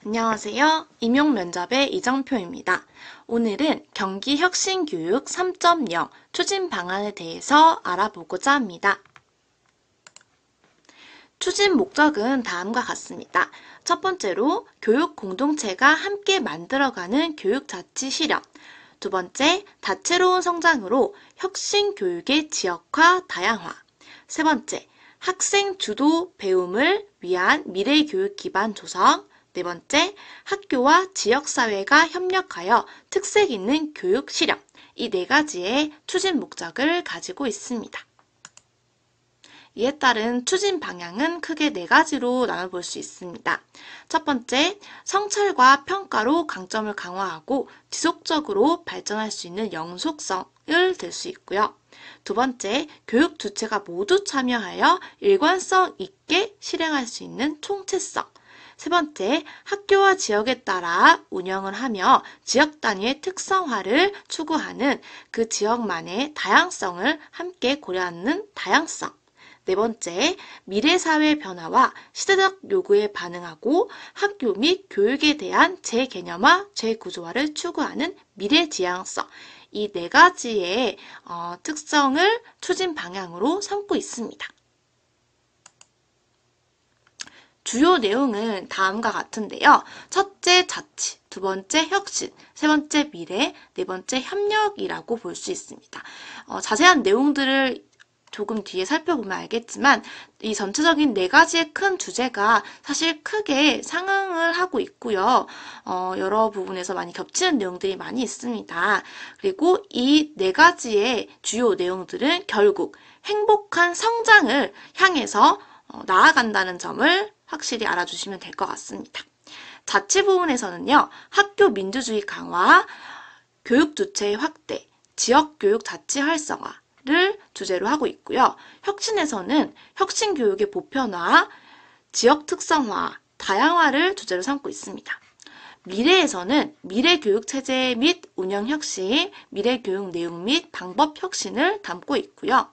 안녕하세요. 임용면접의 이정표입니다. 오늘은 경기혁신교육 3.0 추진 방안에 대해서 알아보고자 합니다. 추진 목적은 다음과 같습니다. 첫 번째로 교육 공동체가 함께 만들어가는 교육자치 실현. 두 번째, 다채로운 성장으로 혁신 교육의 지역화, 다양화. 세 번째, 학생 주도 배움을 위한 미래 교육 기반 조성. 네 번째, 학교와 지역사회가 협력하여 특색 있는 교육 실현. 이 네 가지의 추진 목적을 가지고 있습니다. 이에 따른 추진 방향은 크게 네 가지로 나눠볼 수 있습니다. 첫 번째, 성찰과 평가로 강점을 강화하고 지속적으로 발전할 수 있는 영속성을 들 수 있고요. 두 번째, 교육 주체가 모두 참여하여 일관성 있게 실행할 수 있는 총체성. 세 번째, 학교와 지역에 따라 운영을 하며 지역 단위의 특성화를 추구하는 그 지역만의 다양성을 함께 고려하는 다양성. 네 번째, 미래사회 변화와 시대적 요구에 반응하고 학교 및 교육에 대한 재개념화, 재구조화를 추구하는 미래지향성. 이 네 가지의 특성을 추진 방향으로 삼고 있습니다. 주요 내용은 다음과 같은데요. 첫째, 자치. 두 번째, 혁신. 세 번째, 미래. 네 번째, 협력이라고 볼 수 있습니다. 자세한 내용들을 조금 뒤에 살펴보면 알겠지만 이 전체적인 네 가지의 큰 주제가 사실 크게 상응을 하고 있고요. 여러 부분에서 많이 겹치는 내용들이 많이 있습니다. 그리고 이 네 가지의 주요 내용들은 결국 행복한 성장을 향해서 나아간다는 점을 확실히 알아주시면 될 것 같습니다. 자치 부분에서는요, 학교 민주주의 강화, 교육 주체의 확대, 지역교육 자치 활성화를 주제로 하고 있고요. 혁신에서는 혁신교육의 보편화, 지역 특성화, 다양화를 주제로 삼고 있습니다. 미래에서는 미래교육체제 및 운영혁신, 미래교육 내용 및 방법 혁신을 담고 있고요.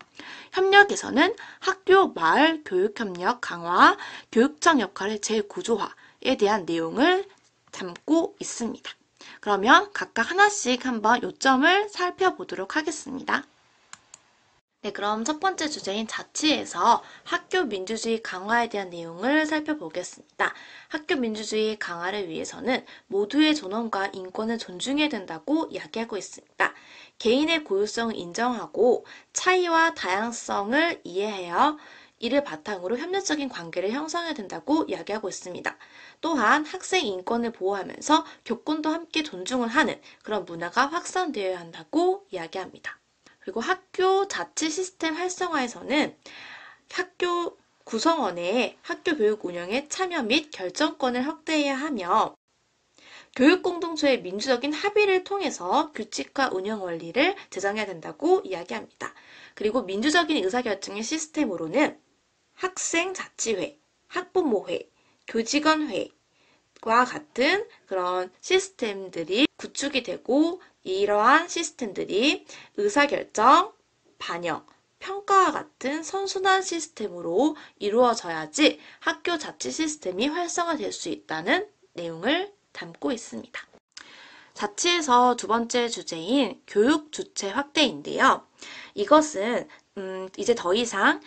협력에서는 학교, 마을, 교육협력 강화, 교육청 역할의 재구조화에 대한 내용을 담고 있습니다. 그러면 각각 하나씩 한번 요점을 살펴보도록 하겠습니다. 네, 그럼 첫 번째 주제인 자치에서 학교 민주주의 강화에 대한 내용을 살펴보겠습니다. 학교 민주주의 강화를 위해서는 모두의 존엄과 인권을 존중해야 된다고 이야기하고 있습니다. 개인의 고유성을 인정하고 차이와 다양성을 이해하여 이를 바탕으로 협력적인 관계를 형성해야 된다고 이야기하고 있습니다. 또한 학생 인권을 보호하면서 교권도 함께 존중을 하는 그런 문화가 확산되어야 한다고 이야기합니다. 그리고 학교 자치 시스템 활성화에서는 학교 구성원의 학교 교육 운영에 참여 및 결정권을 확대해야 하며 교육 공동체의 민주적인 합의를 통해서 규칙과 운영 원리를 제정해야 된다고 이야기합니다. 그리고 민주적인 의사결정의 시스템으로는 학생자치회, 학부모회, 교직원회와 같은 그런 시스템들이 구축이 되고 이러한 시스템들이 의사결정, 반영, 평가와 같은 선순환 시스템으로 이루어져야지 학교 자치 시스템이 활성화될 수 있다는 내용을 담고 있습니다. 자치에서 두 번째 주제인 교육 주체 확대인데요. 이것은 이제 더 이상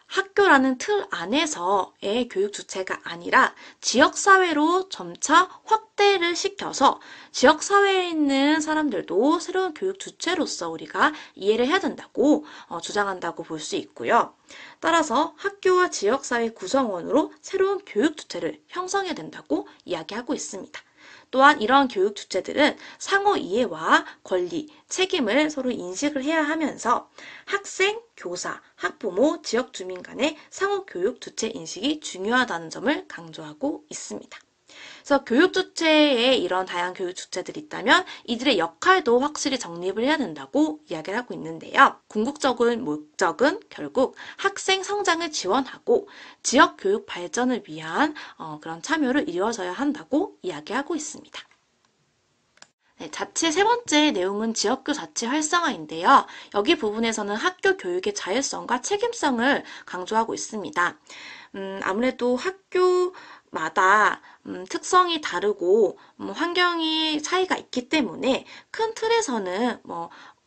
학교라는 틀 안에서의 교육 주체가 아니라 지역사회로 점차 확대를 시켜서 지역사회에 있는 사람들도 새로운 교육 주체로서 우리가 이해를 해야 된다고 주장한다고 볼 수 있고요. 따라서 학교와 지역사회 구성원으로 새로운 교육 주체를 형성해야 된다고 이야기하고 있습니다. 또한 이러한 교육 주체들은 상호 이해와 권리, 책임을 서로 인식을 해야 하면서 학생, 교사, 학부모, 지역 주민 간의 상호 교육 주체 인식이 중요하다는 점을 강조하고 있습니다. 그래서 교육 주체에 이런 다양한 교육 주체들이 있다면 이들의 역할도 확실히 정립을 해야 된다고 이야기를 하고 있는데요. 궁극적인 목적은 결국 학생 성장을 지원하고 지역 교육 발전을 위한 그런 참여를 이루어져야 한다고 이야기하고 있습니다. 네, 자치 세 번째 내용은 지역교 자치 활성화인데요. 여기 부분에서는 학교 교육의 자율성과 책임성을 강조하고 있습니다. 아무래도 학교 마다 특성이 다르고 환경이 차이가 있기 때문에 큰 틀에서는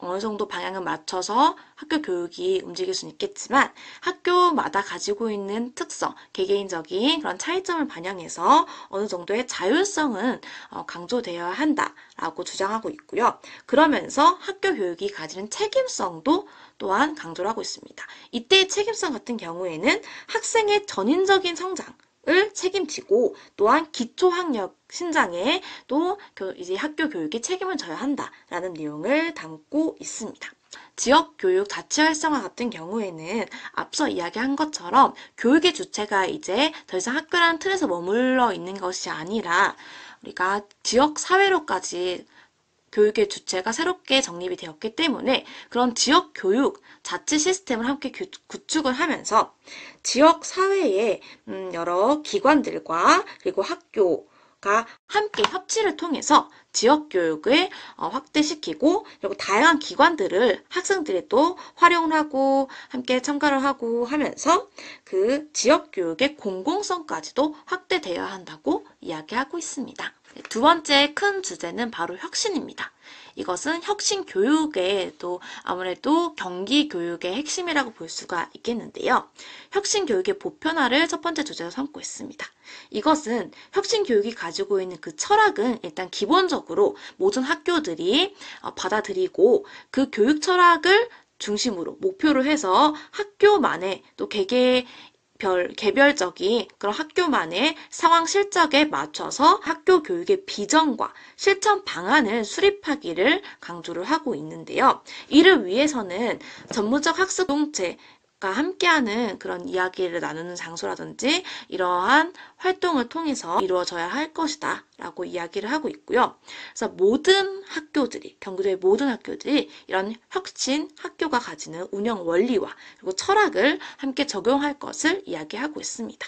어느 정도 방향을 맞춰서 학교 교육이 움직일 수는 있겠지만 학교마다 가지고 있는 특성, 개개인적인 그런 차이점을 반영해서 어느 정도의 자율성은 강조되어야 한다라고 주장하고 있고요. 그러면서 학교 교육이 가지는 책임성도 또한 강조를 하고 있습니다. 이때의 책임성 같은 경우에는 학생의 전인적인 성장 을 책임지고 또한 기초학력 신장에 또 이제 학교 교육에 책임을 져야 한다라는 내용을 담고 있습니다. 지역교육 자치 활성화 같은 경우에는 앞서 이야기한 것처럼 교육의 주체가 이제 더 이상 학교라는 틀에서 머물러 있는 것이 아니라 우리가 지역 사회로까지 교육의 주체가 새롭게 정립이 되었기 때문에 그런 지역 교육 자치 시스템을 함께 구축을 하면서 지역 사회의 여러 기관들과 그리고 학교가 함께 협치를 통해서 지역 교육을 확대시키고 그리고 다양한 기관들을 학생들이 또 활용을 하고 함께 참가를 하고 하면서 그 지역 교육의 공공성까지도 확대되어야 한다고 이야기하고 있습니다. 두 번째 큰 주제는 바로 혁신입니다. 이것은 혁신 교육의 또 아무래도 경기 교육의 핵심이라고 볼 수가 있겠는데요. 혁신 교육의 보편화를 첫 번째 주제로 삼고 있습니다. 이것은 혁신 교육이 가지고 있는 그 철학은 일단 기본적으로 모든 학교들이 받아들이고 그 교육 철학을 중심으로 목표로 해서 학교만의 또 개별적인 그런 학교만의 상황 실적에 맞춰서 학교 교육의 비전과 실천 방안을 수립하기를 강조를 하고 있는데요. 이를 위해서는 전문적 학습 공동체가 함께하는 그런 이야기를 나누는 장소라든지 이러한 활동을 통해서 이루어져야 할 것이다 라고 이야기를 하고 있고요. 그래서 모든 학교들이, 경기도의 모든 학교들이 이런 혁신 학교가 가지는 운영 원리와 그리고 철학을 함께 적용할 것을 이야기하고 있습니다.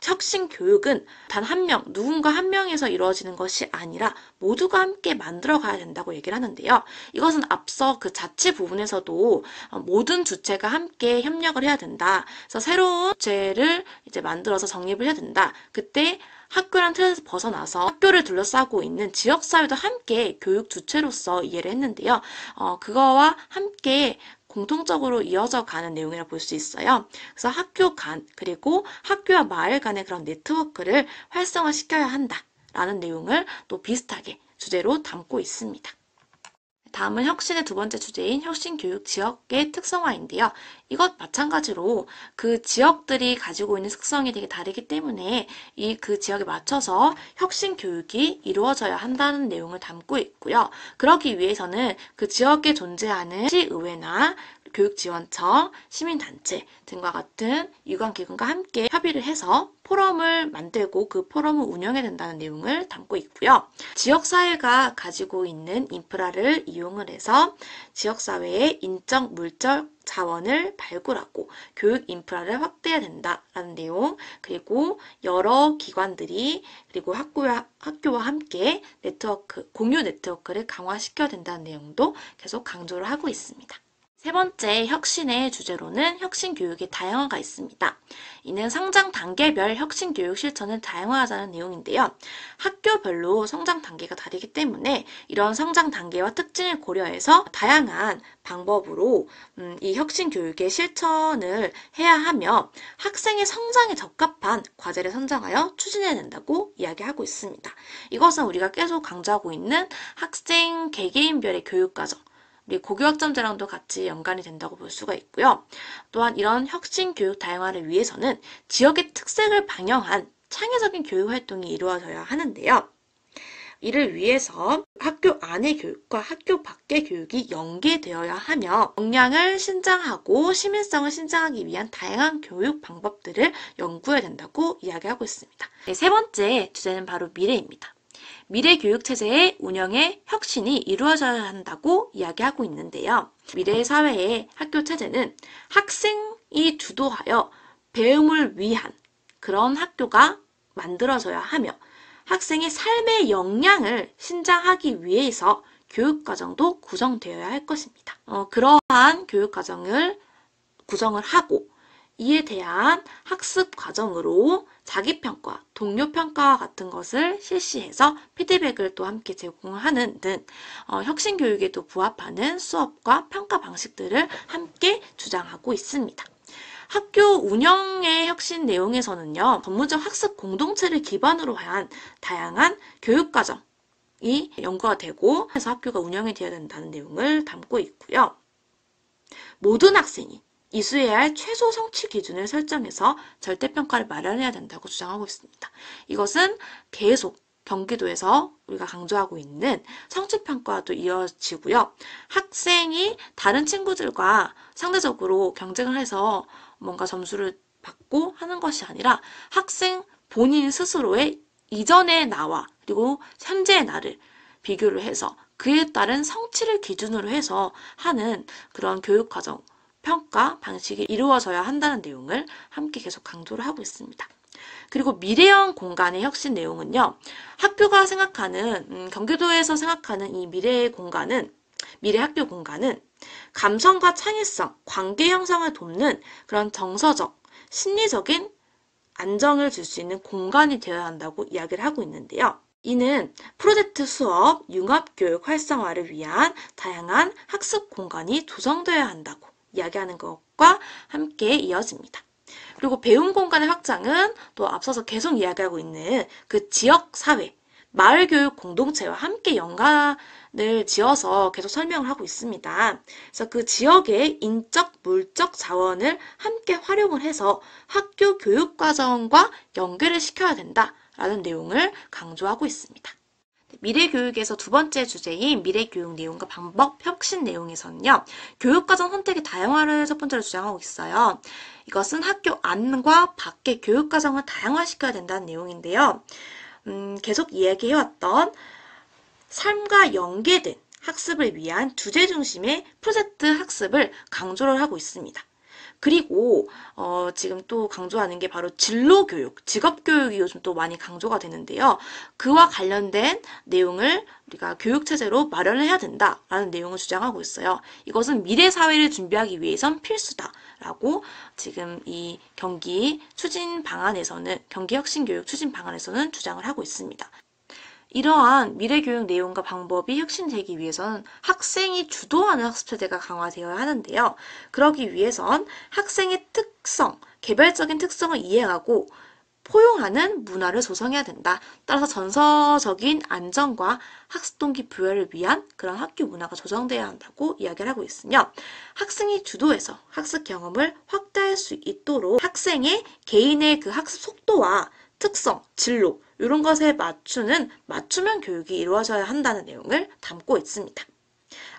혁신 교육은 단 한 명, 누군가 한 명에서 이루어지는 것이 아니라 모두가 함께 만들어 가야 된다고 얘기를 하는데요. 이것은 앞서 그 자치 부분에서도 모든 주체가 함께 협력을 해야 된다. 그래서 새로운 주체를 이제 만들어서 정립을 해야 된다. 그때 학교란 틀에서 벗어나서 학교를 둘러싸고 있는 지역사회도 함께 교육 주체로서 이해를 했는데요. 그거와 함께 공통적으로 이어져 가는 내용이라 볼 수 있어요. 그래서 학교 간 그리고 학교와 마을 간의 그런 네트워크를 활성화시켜야 한다라는 내용을 또 비슷하게 주제로 담고 있습니다. 다음은 혁신의 두 번째 주제인 혁신교육 지역의 특성화인데요. 이것 마찬가지로 그 지역들이 가지고 있는 특성이 되게 다르기 때문에 그 지역에 맞춰서 혁신교육이 이루어져야 한다는 내용을 담고 있고요. 그러기 위해서는 그 지역에 존재하는 시의회나 교육지원청, 시민단체 등과 같은 유관기관과 함께 협의를 해서 포럼을 만들고 그 포럼을 운영해야 된다는 내용을 담고 있고요. 지역사회가 가지고 있는 인프라를 이용을 해서 지역사회의 인적, 물적 자원을 발굴하고 교육 인프라를 확대해야 된다라는 내용, 그리고 여러 기관들이 그리고 학교와 함께 공유 네트워크를 강화시켜야 된다는 내용도 계속 강조를 하고 있습니다. 세 번째 혁신의 주제로는 혁신교육의 다양화가 있습니다. 이는 성장 단계별 혁신교육 실천을 다양화하자는 내용인데요. 학교별로 성장 단계가 다르기 때문에 이런 성장 단계와 특징을 고려해서 다양한 방법으로 이 혁신교육의 실천을 해야 하며 학생의 성장에 적합한 과제를 선정하여 추진해야 된다고 이야기하고 있습니다. 이것은 우리가 계속 강조하고 있는 학생 개개인별의 교육과정, 우리 고교학점제랑도 같이 연관이 된다고 볼 수가 있고요. 또한 이런 혁신 교육 다양화를 위해서는 지역의 특색을 반영한 창의적인 교육 활동이 이루어져야 하는데요. 이를 위해서 학교 안의 교육과 학교 밖의 교육이 연계되어야 하며 역량을 신장하고 시민성을 신장하기 위한 다양한 교육 방법들을 연구해야 된다고 이야기하고 있습니다. 세 번째 주제는 바로 미래입니다. 미래 교육체제의 운영에 혁신이 이루어져야 한다고 이야기하고 있는데요. 미래 사회의 학교 체제는 학생이 주도하여 배움을 위한 그런 학교가 만들어져야 하며 학생의 삶의 역량을 신장하기 위해서 교육과정도 구성되어야 할 것입니다. 그러한 교육과정을 구성을 하고 이에 대한 학습 과정으로 자기평가, 동료평가 같은 것을 실시해서 피드백을 또 함께 제공하는 등 혁신교육에도 부합하는 수업과 평가 방식들을 함께 주장하고 있습니다. 학교 운영의 혁신 내용에서는요, 전문적 학습 공동체를 기반으로 한 다양한 교육과정이 연구가 되고 해서 학교가 운영이 되어야 된다는 내용을 담고 있고요. 모든 학생이 이수해야 할 최소 성취 기준을 설정해서 절대평가를 마련해야 된다고 주장하고 있습니다. 이것은 계속 경기도에서 우리가 강조하고 있는 성취평가도 이어지고요. 학생이 다른 친구들과 상대적으로 경쟁을 해서 뭔가 점수를 받고 하는 것이 아니라 학생 본인 스스로의 이전의 나와 그리고 현재의 나를 비교를 해서 그에 따른 성취를 기준으로 해서 하는 그런 교육과정, 평가 방식이 이루어져야 한다는 내용을 함께 계속 강조를 하고 있습니다. 그리고 미래형 공간의 혁신 내용은요. 학교가 생각하는, 경기도에서 생각하는 이 미래의 공간은, 미래 학교 공간은 감성과 창의성, 관계 형성을 돕는 그런 정서적, 심리적인 안정을 줄 수 있는 공간이 되어야 한다고 이야기를 하고 있는데요. 이는 프로젝트 수업, 융합교육 활성화를 위한 다양한 학습 공간이 조성되어야 한다고 이야기하는 것과 함께 이어집니다. 그리고 배움 공간의 확장은 또 앞서서 계속 이야기하고 있는 그 지역사회, 마을교육 공동체와 함께 연관을 지어서 계속 설명을 하고 있습니다. 그래서 그 지역의 인적, 물적 자원을 함께 활용을 해서 학교 교육과정과 연계를 시켜야 된다라는 내용을 강조하고 있습니다. 미래교육에서 두 번째 주제인 미래교육 내용과 방법 혁신 내용에서는요. 교육과정 선택의 다양화를 첫 번째로 주장하고 있어요. 이것은 학교 안과 밖의 교육과정을 다양화시켜야 된다는 내용인데요. 계속 이야기해왔던 삶과 연계된 학습을 위한 주제 중심의 프로젝트 학습을 강조를 하고 있습니다. 그리고 지금 또 강조하는 게 바로 진로교육, 직업교육이 요즘 또 많이 강조가 되는데요. 그와 관련된 내용을 우리가 교육체제로 마련을 해야 된다라는 내용을 주장하고 있어요. 이것은 미래 사회를 준비하기 위해선 필수다라고 지금 이 경기 추진 방안에서는, 경기혁신교육 추진 방안에서는 주장을 하고 있습니다. 이러한 미래교육 내용과 방법이 혁신되기 위해서는 학생이 주도하는 학습체제가 강화되어야 하는데요. 그러기 위해선 학생의 특성, 개별적인 특성을 이해하고 포용하는 문화를 조성해야 된다. 따라서 정서적인 안정과 학습 동기 부여를 위한 그런 학교 문화가 조성되어야 한다고 이야기를 하고 있으며, 학생이 주도해서 학습 경험을 확대할 수 있도록 학생의 개인의 그 학습 속도와 특성, 진로 이런 것에 맞추는 맞춤형 교육이 이루어져야 한다는 내용을 담고 있습니다.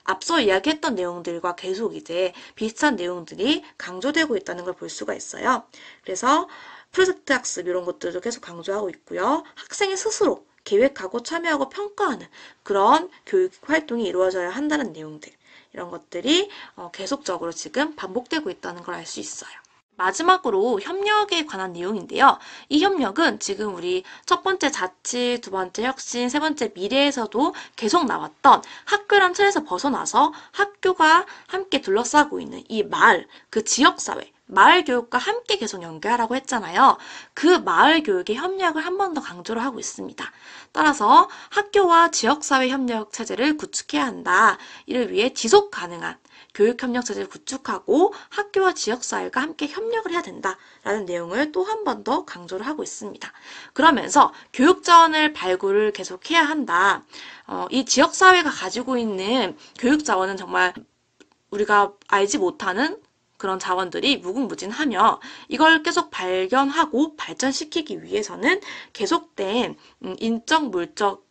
앞서 이야기했던 내용들과 계속 이제 비슷한 내용들이 강조되고 있다는 걸 볼 수가 있어요. 그래서 프로젝트 학습 이런 것들도 계속 강조하고 있고요. 학생이 스스로 계획하고 참여하고 평가하는 그런 교육 활동이 이루어져야 한다는 내용들, 이런 것들이 계속적으로 지금 반복되고 있다는 걸 알 수 있어요. 마지막으로 협력에 관한 내용인데요. 이 협력은 지금 우리 첫 번째 자치, 두 번째 혁신, 세 번째 미래에서도 계속 나왔던 학교란 틀에서 벗어나서 학교가 함께 둘러싸고 있는 이 마을, 그 지역사회, 마을 교육과 함께 계속 연계하라고 했잖아요. 그 마을 교육의 협력을 한 번 더 강조를 하고 있습니다. 따라서 학교와 지역사회 협력 체제를 구축해야 한다. 이를 위해 지속 가능한 교육협력체제를 구축하고 학교와 지역사회가 함께 협력을 해야 된다라는 내용을 또 한 번 더 강조를 하고 있습니다. 그러면서 교육자원을 발굴을 계속해야 한다. 이 지역사회가 가지고 있는 교육자원은 정말 우리가 알지 못하는 그런 자원들이 무궁무진하며, 이걸 계속 발견하고 발전시키기 위해서는 계속된 인적, 물적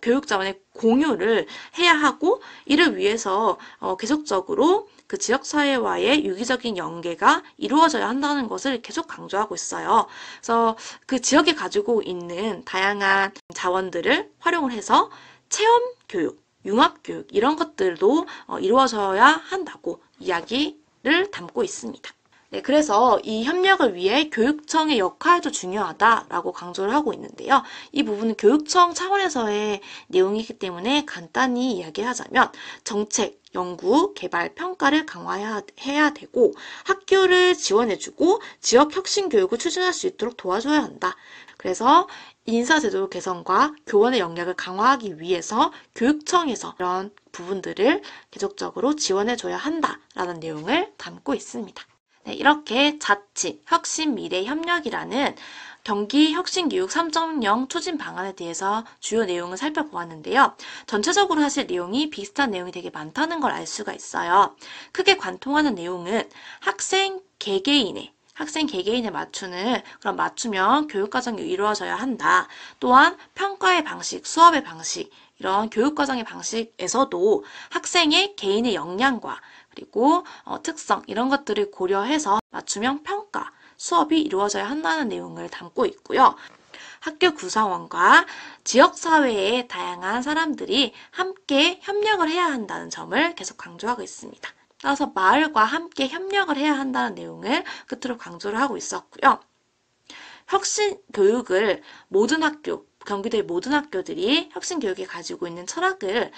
교육 자원의 공유를 해야 하고, 이를 위해서 계속적으로 그 지역사회와의 유기적인 연계가 이루어져야 한다는 것을 계속 강조하고 있어요. 그래서 그 지역에 가지고 있는 다양한 자원들을 활용을 해서 체험교육, 융합교육 이런 것들도 이루어져야 한다고 이야기를 담고 있습니다. 네, 그래서 이 협력을 위해 교육청의 역할도 중요하다라고 강조를 하고 있는데요. 이 부분은 교육청 차원에서의 내용이기 때문에 간단히 이야기하자면 정책, 연구, 개발, 평가를 강화해야 되고 학교를 지원해주고 지역 혁신 교육을 추진할 수 있도록 도와줘야 한다. 그래서 인사제도 개선과 교원의 역량을 강화하기 위해서 교육청에서 이런 부분들을 계속적으로 지원해줘야 한다라는 내용을 담고 있습니다. 네, 이렇게 자치, 혁신, 미래, 협력이라는 경기 혁신교육 3.0 추진 방안에 대해서 주요 내용을 살펴보았는데요. 전체적으로 사실 내용이 비슷한 내용이 되게 많다는 걸 알 수가 있어요. 크게 관통하는 내용은 학생 개개인에 맞추는 그런 맞춤형 교육과정이 이루어져야 한다. 또한 평가의 방식, 수업의 방식, 이런 교육과정의 방식에서도 학생의 개인의 역량과 그리고 특성 이런 것들을 고려해서 맞춤형 평가, 수업이 이루어져야 한다는 내용을 담고 있고요. 학교 구성원과 지역사회의 다양한 사람들이 함께 협력을 해야 한다는 점을 계속 강조하고 있습니다. 따라서 마을과 함께 협력을 해야 한다는 내용을 끝으로 강조를 하고 있었고요. 혁신 교육을 모든 학교, 경기도의 모든 학교들이 혁신 교육에 가지고 있는 철학을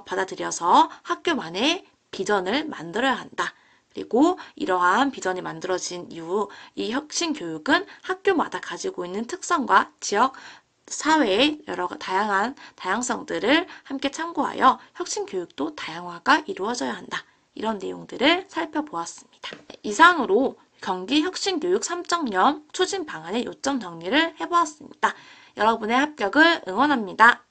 받아들여서 학교만의 비전을 만들어야 한다. 그리고 이러한 비전이 만들어진 이후 이 혁신 교육은 학교마다 가지고 있는 특성과 지역 사회의 여러 다양성들을 함께 참고하여 혁신 교육도 다양화가 이루어져야 한다. 이런 내용들을 살펴보았습니다. 이상으로 경기 혁신교육 3.0 추진 방안의 요점 정리를 해보았습니다. 여러분의 합격을 응원합니다.